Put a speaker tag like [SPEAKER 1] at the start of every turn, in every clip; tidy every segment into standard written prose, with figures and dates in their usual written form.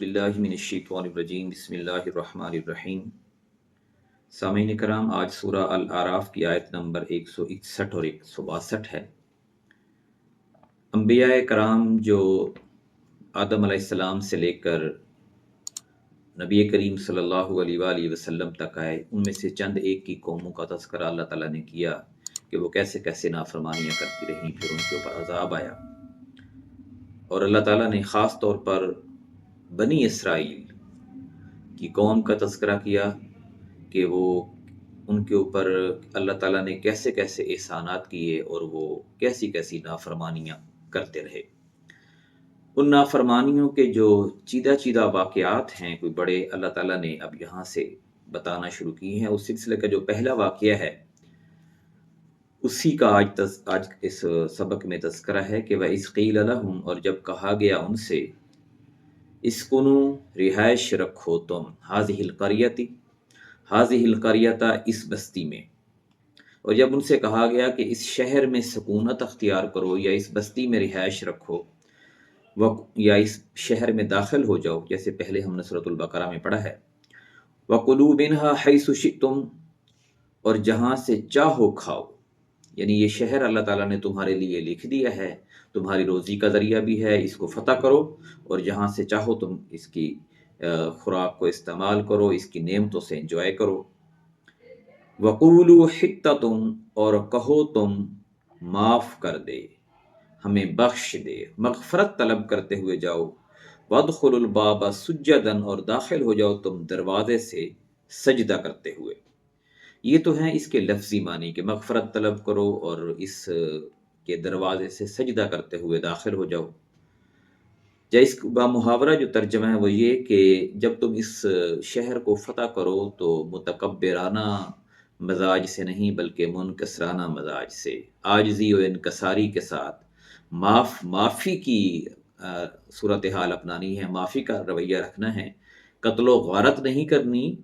[SPEAKER 1] बिल्लाहि मिनश्शैतानिर्रजीम बिस्मिल्लाहिर्रहमानिर्रहीम। सामीन कराम, आज सूरह अल आराफ की आयत नंबर 161 और 162 है। अंबिया कराम जो आदम अलैहिस्सलाम से लेकर नबी करीम सल्लल्लाहु अलैहि वसल्लम तक आए, उनमें से चंद एक की कौमों का तज़किरा अल्लाह ताला ने किया कि वो कैसे कैसे नाफरमानियाँ करती रहीं, फिर उनके ऊपर अजाब आया। और अल्लाह ताला ने ख़ास तौर पर बनी इसराइल की कौम का तज़किरा किया कि वो उनके ऊपर अल्लाह ताला ने कैसे कैसे एहसानात किए और वो कैसी कैसी नाफरमानियाँ करते रहे। उन नाफरमानियों के जो चीदा चीदा वाक़यात हैं, कोई बड़े अल्लाह ताला ने अब यहाँ से बताना शुरू किए हैं। उस सिलसिले का जो पहला वाक़या है उसी का आज इस सबक में तज़किरा है कि वइज़ क़ील लहुम, और जब कहा गया उनसे, इस्कुनू रिहाइश रखो तुम, हाज़िहिल क़रियता इस बस्ती में। और जब उनसे कहा गया कि इस शहर में सकूनत अख्तियार करो या इस बस्ती में रिहाइश रखो या इस शहर में दाखिल हो जाओ, जैसे पहले हमने सूरतुल बकरा में पढ़ा है, वकुलू मिन्हा हैसु शिअ्तुम, और जहाँ से चाहो खाओ। यानी ये शहर अल्लाह ताला ने तुम्हारे लिए लिख दिया है, तुम्हारी रोज़ी का ज़रिया भी है, इसको फ़तह करो और जहाँ से चाहो तुम इसकी खुराक को इस्तेमाल करो, इसकी नेमतों से एंजॉय करो। वक़ूलू हित्ततुम, और कहो तुम माफ़ कर दे, हमें बख्श दे, मग़फ़रत तलब करते हुए जाओ। वदखुलुल बाबा सुज्जदन, और दाखिल हो जाओ तुम दरवाज़े से सजदा करते हुए। ये तो हैं इसके लफ्ज़ी मानी कि मग़फ़रत तलब करो और इस के दरवाज़े से सजदा करते हुए दाखिल हो जाओ। या इसका मुहावरा जो तर्जमा है वो ये कि जब तुम इस शहर को फ़तह करो तो मुतकब्बिराना मजाज से नहीं बल्कि मुनकसराना मजाज से, आजिज़ी और इनकसारी के साथ माफ़ी की सूरत हाल अपनानी है, माफ़ी का रवैया रखना है। कत्लो गारत नहीं करनी,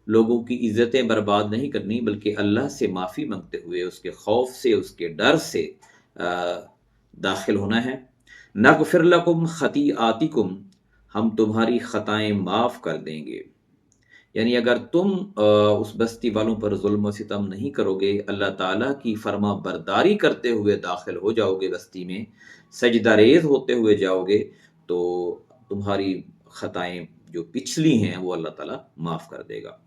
[SPEAKER 1] लोगों की इज़्ज़तें बर्बाद नहीं करनी, बल्कि अल्लाह से माफ़ी मांगते हुए उसके खौफ से, उसके डर से दाखिल होना है। नग़फ़िर लकुम ख़तीआतिकुम, हम तुम्हारी ख़ताएं माफ़ कर देंगे। यानी अगर तुम उस बस्ती वालों पर जुल्म और सितम नहीं करोगे, अल्लाह ताला की फर्मा बरदारी करते हुए दाखिल हो जाओगे बस्ती में, सजदा रेज़ होते हुए जाओगे, तो तुम्हारी ख़ताएं जो पिछली हैं वो अल्लाह ताला माफ़ कर देगा।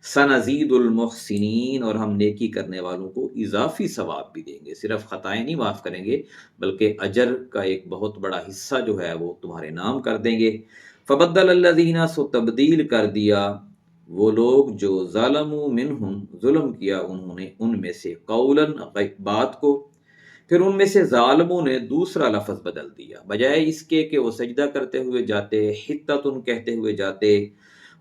[SPEAKER 1] सनज़ीदुल मुहसिनीन, और हम नेकी करने वालों को इजाफ़ी सवाब भी देंगे। सिर्फ ख़ताएं नहीं माफ़ करेंगे बल्कि अजर का एक बहुत बड़ा हिस्सा जो है वो तुम्हारे नाम कर देंगे। फ़बद्दल अल्लज़ीना, सो तब्दील कर दिया वो लोग जो ज़ालमू मिनहुम, जुल्म किया उन्होंने उनमें से, कौलन बात को, फिर उनमें से ज़ालिमों ने दूसरा लफ्ज़ बदल दिया। बजाय इसके कि वो सजदा करते हुए जाते, हित्ततुन कहते हुए जाते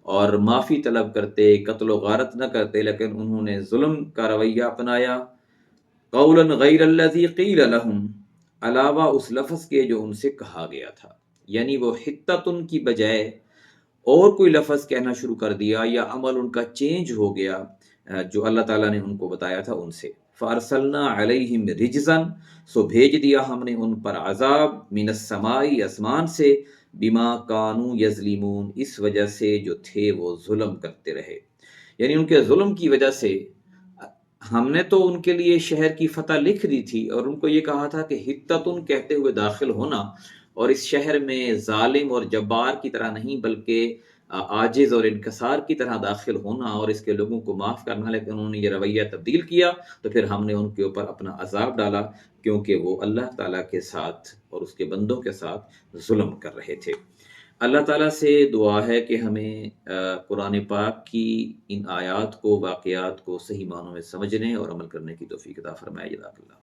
[SPEAKER 1] और माफ़ी तलब करते, कत्ल गारत न करते, लेकिन उन्होंने जुल्म का रवैया अपनाया। कौलन गैरल्लज़ी क़ील लहुम, अलावा उस लफ्ज़ के जो उनसे कहा गया था। यानी वो हित्ततुन की बजाय और कोई लफ्ज़ कहना शुरू कर दिया या अमल उनका चेंज हो गया जो अल्लाह ताला ने उनको बताया था उनसे। फ़अरसलना अलैहिम रिजज़न, सो भेज दिया हमने उन पर अज़ाब, मिनस समाई, आसमान से, बिमा कानू यज़लिमून, इस वजह से जो थे वो जुल्म करते रहे। यानी उनके जुल्म की वजह से हमने तो उनके लिए शहर की फ़तह लिख दी थी और उनको ये कहा था कि हित्ततुन कहते हुए दाखिल होना और इस शहर में जालिम और जब्बार की तरह नहीं बल्कि आजिज़ और इनकसार की तरह दाखिल होना और इसके लोगों को माफ़ करना। लेकिन उन्होंने ये रवैया तब्दील किया तो फिर हमने उनके ऊपर अपना अज़ाब डाला, क्योंकि वो अल्लाह ताला के साथ और उसके बंदों के साथ जुल्म कर रहे थे। अल्लाह ताला से दुआ है कि हमें कुरान पाक की इन आयात को, वाक़यात को सही मानों में समझने और अमल करने की तौफ़ीक़ अता फ़रमाए। जज़ाकल्लाह।